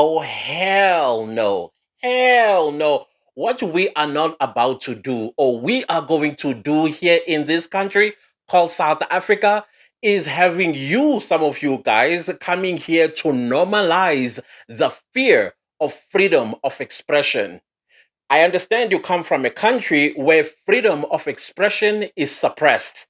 Oh, hell no. Hell no. What we are not about to do, or we are going to do here in this country called South Africa, is having you, some of you guys, coming here to normalize the fear of freedom of expression. I understand you come from a country where freedom of expression is suppressed.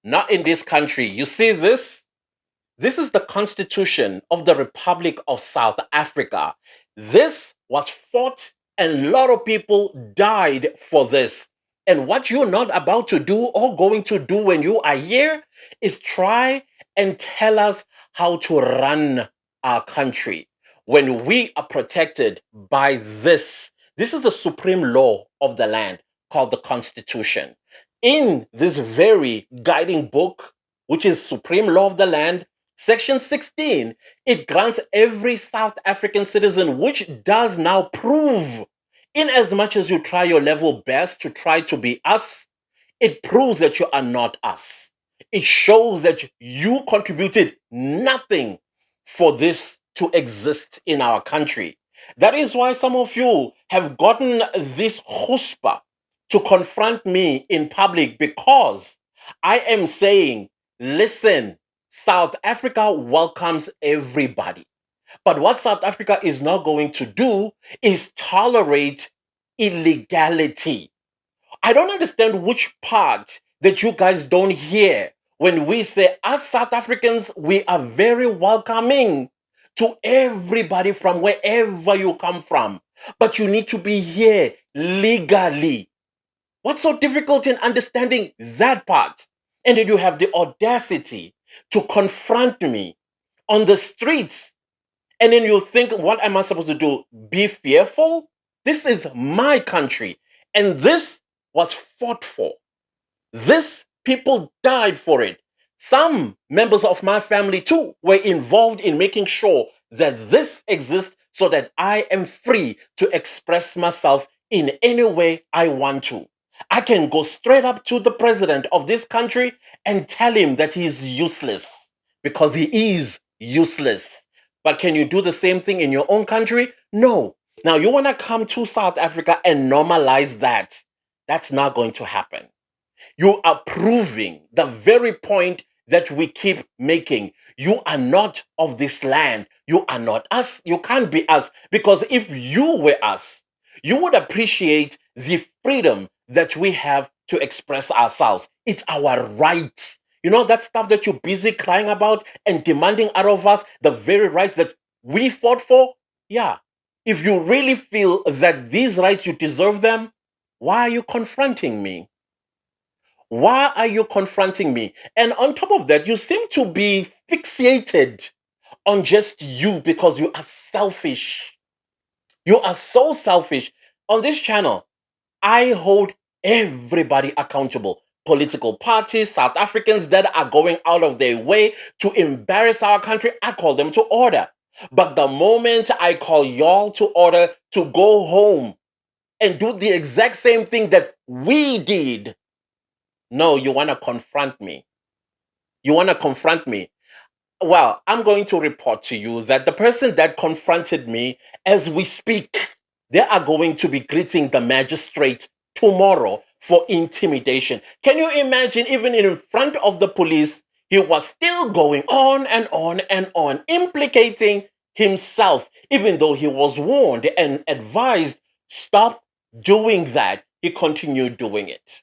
Not in this country. You see this? This is the Constitution of the Republic of South Africa. This was fought, and a lot of people died for this. And what you're not about to do or going to do when you are here is try and tell us how to run our country when we are protected by this. This is the supreme law of the land called the Constitution. In this very guiding book, which is Supreme Law of the Land, Section 16, it grants every South African citizen, which does now prove, in as much as you try your level best to try to be us, it proves that you are not us. It shows that you contributed nothing for this to exist in our country. That is why some of you have gotten this chutzpah to confront me in public, because I am saying, listen, South Africa welcomes everybody. But what South Africa is not going to do is tolerate illegality. I don't understand which part that you guys don't hear when we say, as South Africans, we are very welcoming to everybody from wherever you come from. But you need to be here legally. What's so difficult in understanding that part? And then you have the audacity to confront me on the streets. And then you think, what am I supposed to do? Be fearful? This is my country. And this was fought for. This people died for it. Some members of my family too were involved in making sure that this exists so that I am free to express myself in any way I want to. I can go straight up to the president of this country and tell him that he's useless, because he is useless. But can you do the same thing in your own country? No. Now you want to come to South Africa and normalize that. That's not going to happen. You are proving the very point that we keep making. You are not of this land. You are not us. You can't be us. Because if you were us, you would appreciate the freedom that we have to express ourselves. It's our right. You know, that stuff that you're busy crying about and demanding out of us, the very rights that we fought for? Yeah. If you really feel that these rights, you deserve them, why are you confronting me? Why are you confronting me? And on top of that, you seem to be fixated on just you because you are selfish. You are so selfish. On this channel, I hold everybody accountable. Political parties, South Africans that are going out of their way to embarrass our country, I call them to order. But the moment I call y'all to order to go home and do the exact same thing that we did, no, you want to confront me. You want to confront me. Well, I'm going to report to you that the person that confronted me, as we speak, they are going to be greeting the magistrate tomorrow for intimidation. Can you imagine, even in front of the police, he was still going on and on and on, implicating himself, even though he was warned and advised, stop doing that. He continued doing it.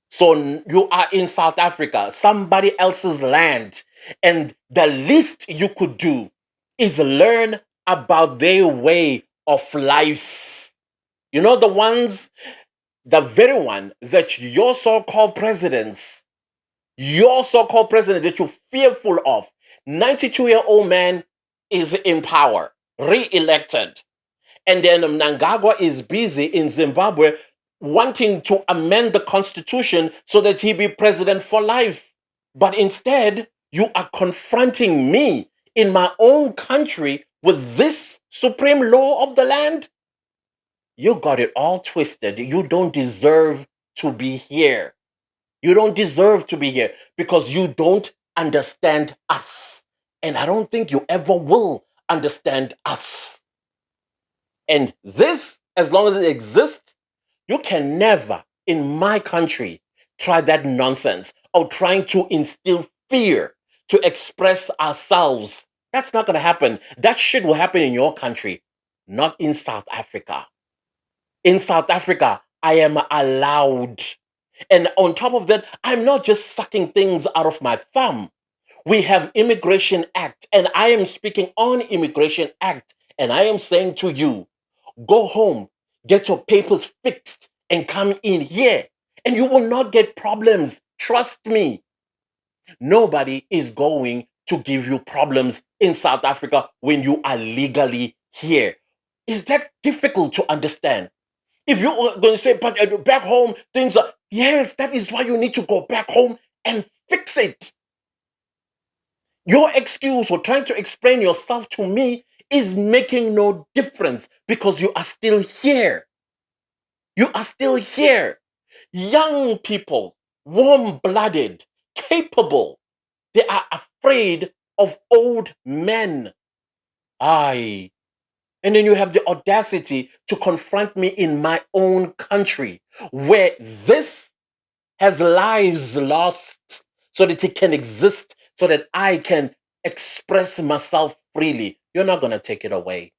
So you are in South Africa, somebody else's land, and the least you could do is learn about their way of life. You know, the very one that your so-called president that you're fearful of, 92-year-old man is in power, re-elected. And then Mnangagwa is busy in Zimbabwe wanting to amend the constitution so that he be president for life. But instead, you are confronting me in my own country with this supreme law of the land. You got it all twisted. You don't deserve to be here. You don't deserve to be here because you don't understand us. And I don't think you ever will understand us. And this, as long as it exists, you can never, in my country, try that nonsense of trying to instill fear to express ourselves. That's not going to happen. That shit will happen in your country, not in South Africa. In South Africa, I am allowed. And on top of that, I'm not just sucking things out of my thumb. We have Immigration Act, and I am speaking on Immigration Act, and I am saying to you, go home, get your papers fixed, and come in here, and you will not get problems. Trust me. Nobody is going to give you problems in South Africa when you are legally here. Is that difficult to understand? If you're going to say, but back home, things are, yes, that is why you need to go back home and fix it. Your excuse for trying to explain yourself to me is making no difference because you are still here. You are still here. Young people, warm blooded, capable, they are afraid of old men. Aye. And then you have the audacity to confront me in my own country where this has lives lost so that it can exist, so that I can express myself freely. You're not going to take it away.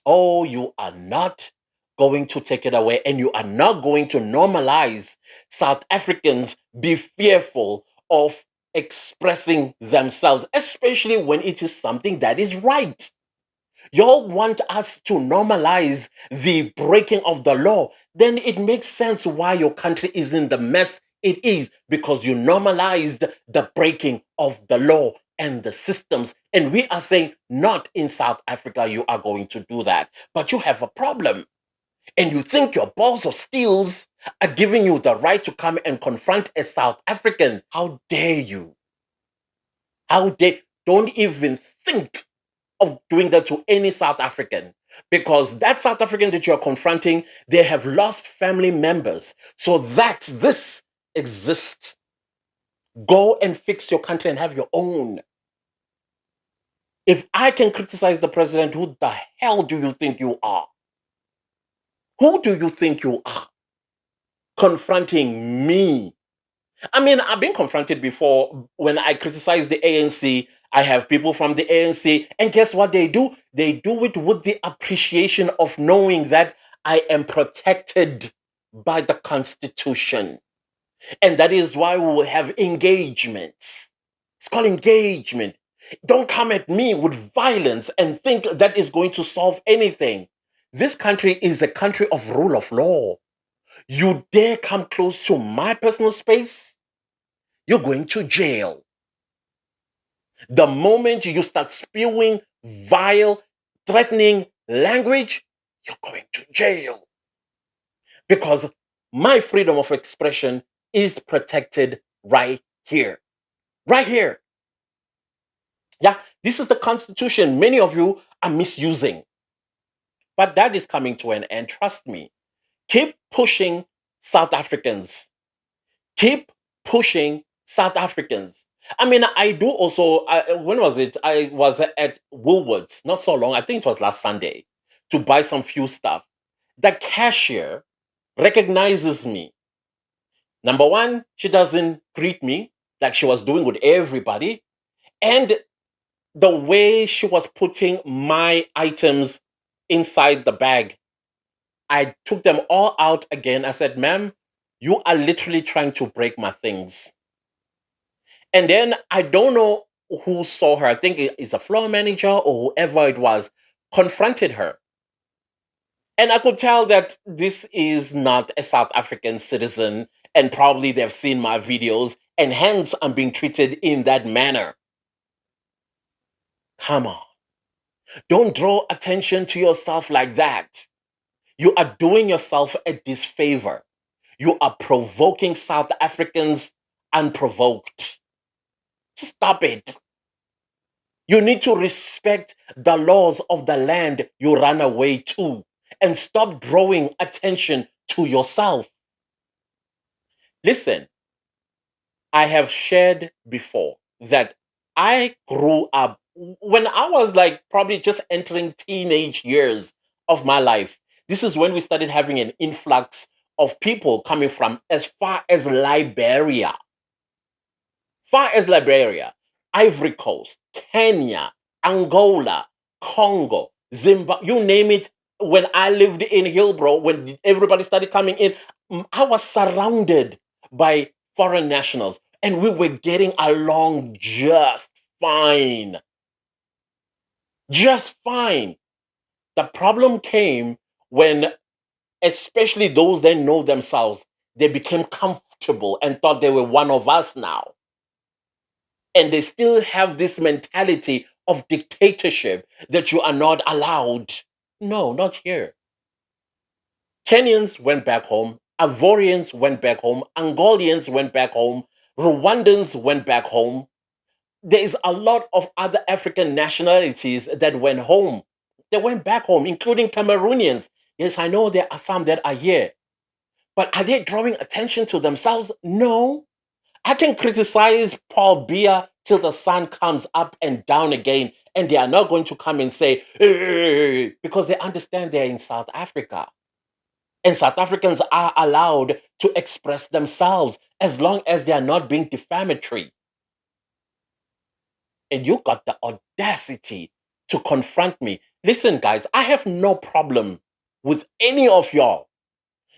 Oh, you are not going to take it away, and you are not going to normalize South Africans be fearful of expressing themselves, especially when it is something that is right. Y'all want us to normalize the breaking of the law, then it makes sense why your country is in the mess it is, because you normalized the breaking of the law and the systems. And we are saying, not in South Africa, you are going to do that. But you have a problem. And you think your balls of steels are giving you the right to come and confront a South African. How dare you? How dare? Don't even think of doing that to any South African, because that South African that you're confronting, they have lost family members. So that this exists. Go and fix your country and have your own. If I can criticize the president, who the hell do you think you are? Who do you think you are confronting me? I mean, I've been confronted before when I criticize the ANC. I have people from the ANC, and guess what they do? They do it with the appreciation of knowing that I am protected by the Constitution. And that is why we will have engagements. It's called engagement. Don't come at me with violence and think that is going to solve anything. This country is a country of rule of law. You dare come close to my personal space, you're going to jail. The moment you start spewing vile, threatening language, you're going to jail. Because my freedom of expression is protected right here. Right here. Yeah, this is the Constitution many of you are misusing. But that is coming to an end. Trust me. Keep pushing South Africans. Keep pushing South Africans. I mean, I do also. When was it? I was at Woolworths not so long. I think it was last Sunday to buy some few stuff. The cashier recognizes me. Number one, she doesn't greet me like she was doing with everybody, and the way she was putting my items inside the bag, I took them all out again. I said, "Ma'am, you are literally trying to break my things." And then I don't know who saw her. I think it's a floor manager or whoever it was, confronted her. And I could tell that this is not a South African citizen, and probably they've seen my videos, and hence I'm being treated in that manner. Come on. Don't draw attention to yourself like that. You are doing yourself a disfavor. You are provoking South Africans unprovoked. Stop it. You need to respect the laws of the land you run away to and stop drawing attention to yourself. Listen, I have shared before that I grew up When I was like probably just entering teenage years of my life, this is when we started having an influx of people coming from as far as Liberia, Ivory Coast, Kenya, Angola, Congo, Zimbabwe, you name it. When I lived in Hillbrow, when everybody started coming in, I was surrounded by foreign nationals and we were getting along just fine. Just fine. The problem came when, especially those that know themselves, they became comfortable and thought they were one of us now. And they still have this mentality of dictatorship that you are not allowed. No, not here. Kenyans went back home, Ivorians went back home, Angolians went back home, Rwandans went back home. There is a lot of other African nationalities that went home. They went back home, including Cameroonians. Yes, I know there are some that are here. But are they drawing attention to themselves? No. I can criticize Paul Biya till the sun comes up and down again, and they are not going to come and say, "Hey," because they understand they're in South Africa. And South Africans are allowed to express themselves as long as they are not being defamatory. And you got the audacity to confront me. Listen, guys, I have no problem with any of y'all.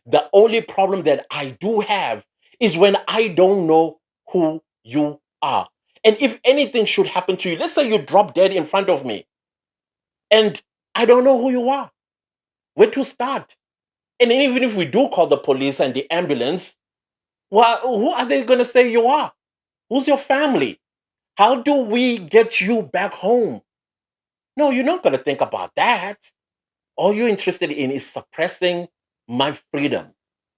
The only problem that I do have is when I don't know who you are. And if anything should happen to you, let's say you drop dead in front of me and I don't know who you are, where to start. And even if we do call the police and the ambulance, well, who are they going to say you are? Who's your family? How do we get you back home? No, you're not going to think about that. All you're interested in is suppressing my freedom.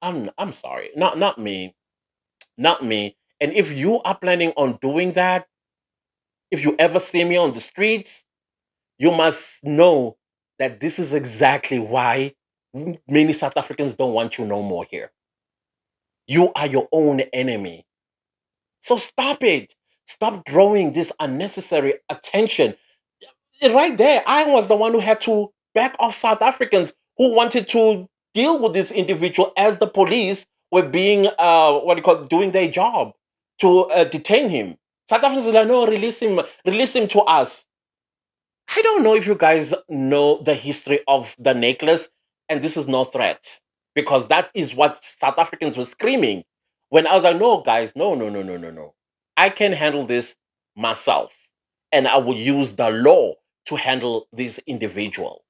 I'm sorry. Not me. Not me. And if you are planning on doing that, if you ever see me on the streets, you must know that this is exactly why many South Africans don't want you no more here. You are your own enemy. So stop it. Stop drawing this unnecessary attention. Right there, I was the one who had to back off South Africans who wanted to deal with this individual as the police were being, what do you call it, doing their job to detain him. South Africans were like, no, release him to us. I don't know if you guys know the history of the necklace, and this is no threat because that is what South Africans were screaming when I was like, no, guys, no, no, no, no, no, no. I can handle this myself, and I will use the law to handle this individual.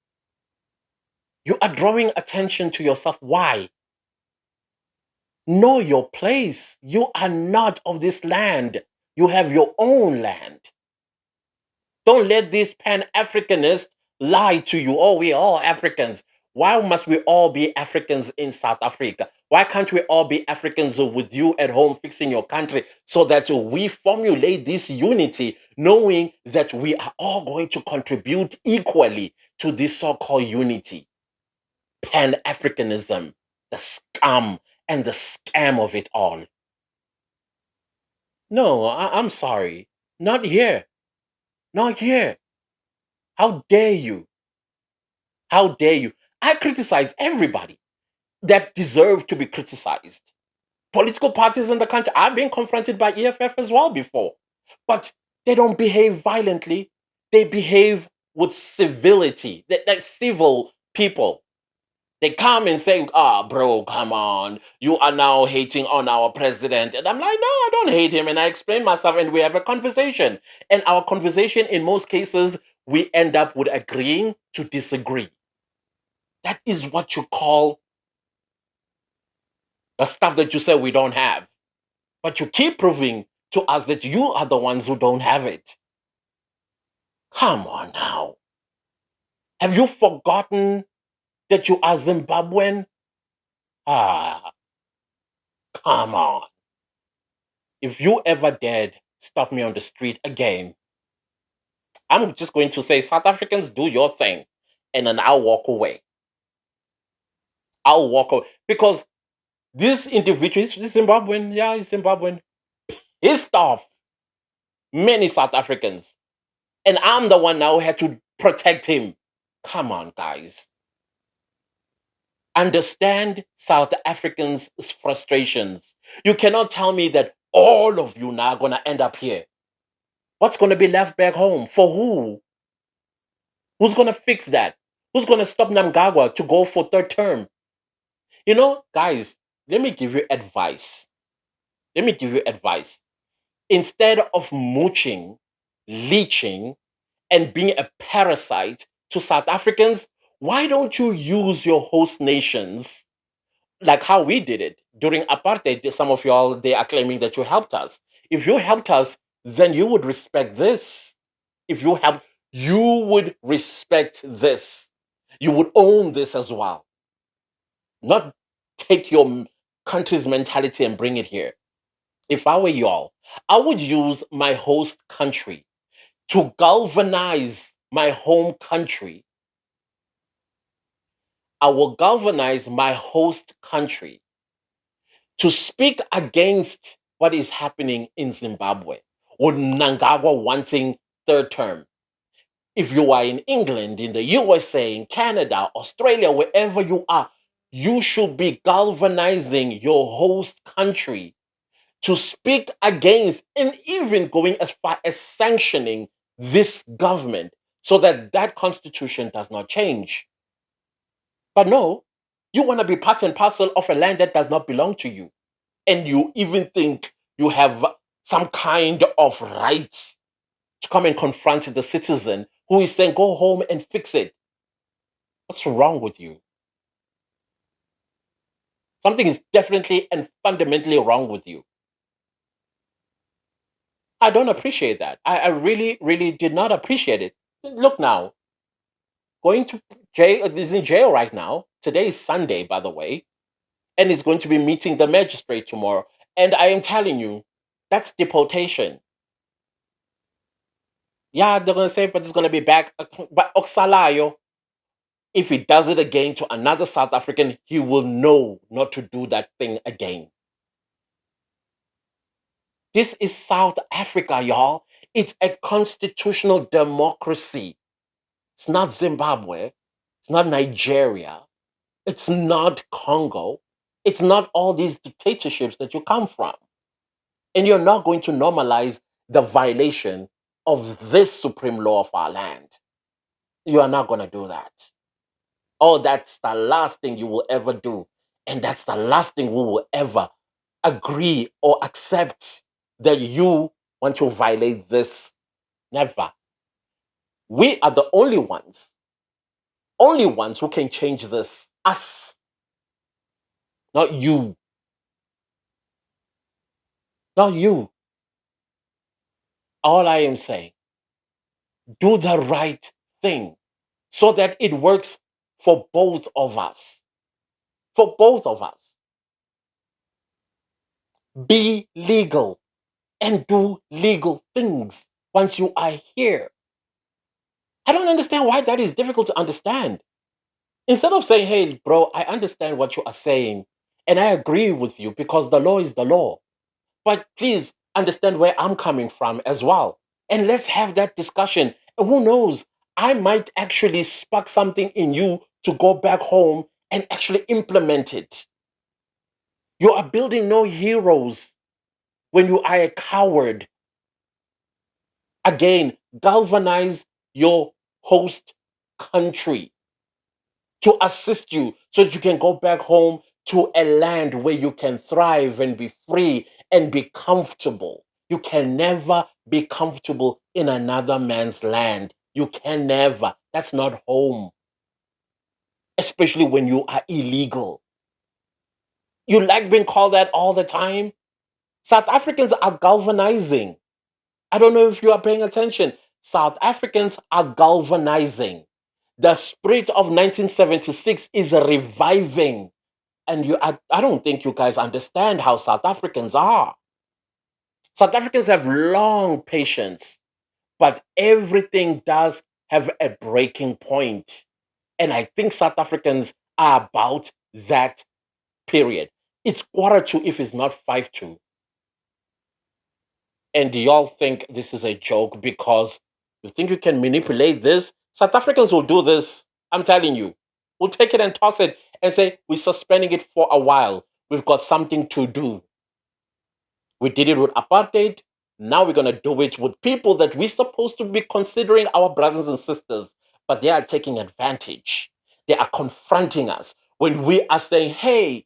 You are drawing attention to yourself. Why? Know your place. You are not of this land. You have your own land. Don't let these Pan Africanists lie to you. Oh, we're all Africans. Why must we all be Africans in South Africa? Why can't we all be Africans with you at home fixing your country so that we formulate this unity, knowing that we are all going to contribute equally to this so called unity? Pan Africanism, the scum and the scam of it all. No, I'm sorry. Not here. Not here. How dare you? How dare you? I criticize everybody that deserve to be criticized. Political parties in the country, I've been confronted by EFF as well before, but they don't behave violently. They behave with civility. They're civil people. They come and say, ah, bro, come on. You are now hating on our president. And I'm like, no, I don't hate him. And I explain myself and we have a conversation. And our conversation, in most cases, we end up with agreeing to disagree. That is what you call the stuff that you say we don't have. But you keep proving to us that you are the ones who don't have it. Come on now. Have you forgotten that you are Zimbabwean? Ah, come on. If you ever dared stop me on the street again, I'm just going to say, South Africans, do your thing. And then I'll walk away. I'll walk away. Because this individual, is Zimbabwean. Yeah, he's Zimbabwean. His stuff, many South Africans. And I'm the one now who had to protect him. Come on, guys. Understand South Africans' frustrations. You cannot tell me that all of you now are going to end up here. What's going to be left back home? For who? Who's going to fix that? Who's going to stop Namgagwa to go for third term? You know, guys, let me give you advice. Let me give you advice. Instead of mooching, leeching, and being a parasite to South Africans, why don't you use your host nations like how we did it during apartheid? Some of y'all, they are claiming that you helped us. If you helped us, then you would respect this. If you helped, you would respect this. You would own this as well. Not take your country's mentality and bring it here. If I were y'all, I would use my host country to galvanize my home country. I will galvanize my host country to speak against what is happening in Zimbabwe with Mnangagwa wanting third term. If you are in England, in the USA, in Canada, Australia, wherever you are, you should be galvanizing your host country to speak against and even going as far as sanctioning this government so that that constitution does not change. But no, you want to be part and parcel of a land that does not belong to you. And you even think you have some kind of right to come and confront the citizen who is saying, go home and fix it. What's wrong with you? Something is definitely and fundamentally wrong with you. I don't appreciate that. I really, really did not appreciate it. Look now, going to jail, is in jail right now. Today is Sunday, by the way, and he's going to be meeting the magistrate tomorrow. And I am telling you, that's deportation. Yeah, they're going to say, but it's going to be back. But Oxalayo, if he does it again to another South African, he will know not to do that thing again. This is South Africa, y'all. It's a constitutional democracy. It's not Zimbabwe. It's not Nigeria. It's not Congo. It's not all these dictatorships that you come from. And you're not going to normalize the violation of this supreme law of our land. You are not going to do that. Oh, that's the last thing you will ever do. And that's the last thing we will ever agree or accept that you want to violate this. Never. We are the only ones who can change this. Us, not you. Not you. All I am saying, do the right thing so that it works for both of us. For both of us. Be legal and do legal things once you are here. I don't understand why that is difficult to understand. Instead of saying, hey, bro, I understand what you are saying and I agree with you because the law is the law. But please understand where I'm coming from as well. And let's have that discussion. And who knows, I might actually spark something in you to go back home and actually implement it. You are building no heroes when you are a coward. Again, galvanize your host country to assist you so that you can go back home to a land where you can thrive and be free and be comfortable. You can never be comfortable in another man's land. You can never. That's not home, especially when you are illegal. You like being called that all the time? South Africans are galvanizing. I don't know if you are paying attention. South Africans are galvanizing. The spirit of 1976 is reviving. And I don't think you guys understand how South Africans are. South Africans have long patience, but everything does have a breaking point. And I think South Africans are about that period. It's quarter to if it's not five to. And y'all think this is a joke because You think you can manipulate this? South Africans will do this. I'm telling you. We'll take it and toss it and say, we're suspending it for a while. We've got something to do. We did it with apartheid. Now we're going to do it with people that we're supposed to be considering our brothers and sisters, but they are taking advantage. They are confronting us when we are saying, hey,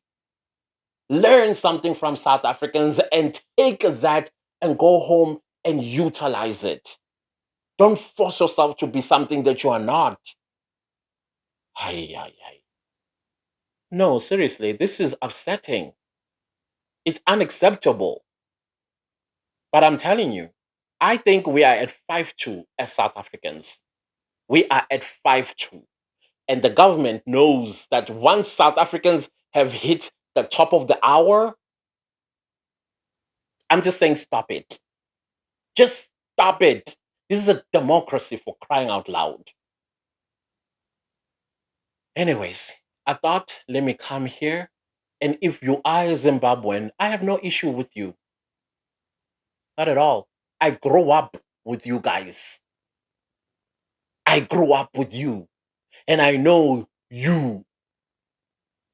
learn something from South Africans and take that and go home and utilize it. Don't force yourself to be something that you are not. Ay, ay, ay. No, seriously, this is upsetting. It's unacceptable. But I'm telling you, I think we are at 5-2 as South Africans. We are at 5-2. And the government knows that once South Africans have hit the top of the hour, I'm just saying, stop it. Just stop it. This is a democracy, for crying out loud. Anyways, I thought, let me come here. And if you are a Zimbabwean, I have no issue with you. Not at all. I grew up with you guys. I grew up with you. And I know you.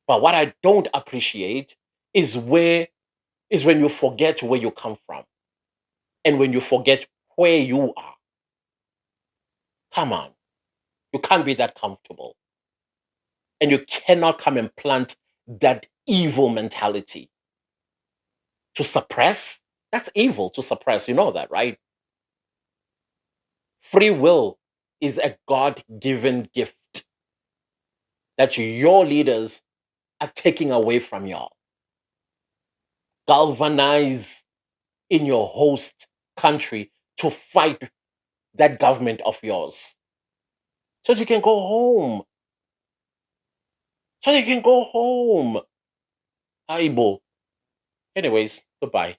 But what I don't appreciate is when you forget where you come from and when you forget where you are. Come on. You can't be that comfortable. And you cannot come and plant that evil mentality to suppress. That's evil to suppress. You know that, right? Free will is a God given gift that your leaders are taking away from y'all. Galvanize in your host country to fight that government of yours so you can go home. So you can go home. Aibo. Anyways, goodbye.